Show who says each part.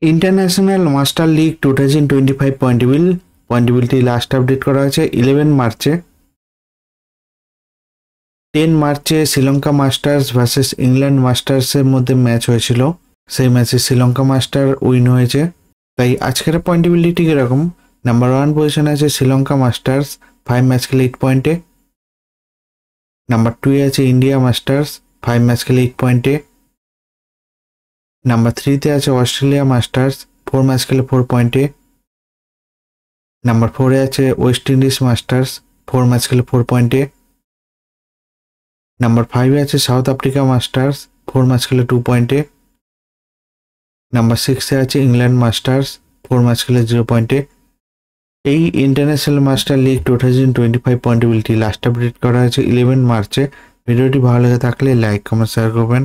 Speaker 1: International master league 2025 পয়েন্টেবিলিটি last update করা হয়েছে 11 মার্চে। 10 মার্চে শ্রীলঙ্কা মাস্টার্স ভার্সেস ইংল্যান্ড মাস্টার্সের মধ্যে ম্যাচ হয়েছিল। সেই ম্যাচে শ্রীলঙ্কা মাস্টার উইন হয়েছে। তাই আজকের পয়েন্টেবিলিটি কিরকম, নাম্বার 1 পজিশনে আছে শ্রীলঙ্কা মাস্টার্স 5 ম্যাচ খেলে 8 পয়েন্টে। নাম্বার 2 আছে ইন্ডিয়া মাস্টার্স 5 ম্যাচ খেলে 8 পয়েন্টে। নাম্বার 3 আছে অস্ট্রেলিয়া মাস্টার্স 4 ম্যাচ খেলে 4 পয়েন্টে। নাম্বার 4 আছে ওয়েস্ট ইন্ডিজ মাস্টার্স 4 ম্যাচ খেলে 4 পয়েন্টে। নাম্বার 5 আছে সাউথ আফ্রিকা মাস্টার্স 4 ম্যাচ খেলে 2 পয়েন্টে। নাম্বার 6 আছে ইংল্যান্ড মাস্টার্স 4 ম্যাচ খেলে 0 পয়েন্টে। এই international master league 2025 পয়েন্টেবিলিটি last update করা হয়েছে 11 মার্চে। ভিডিওটি ভালো লেগে থাকলে লাইক কমেন্ট শেয়ার করবেন।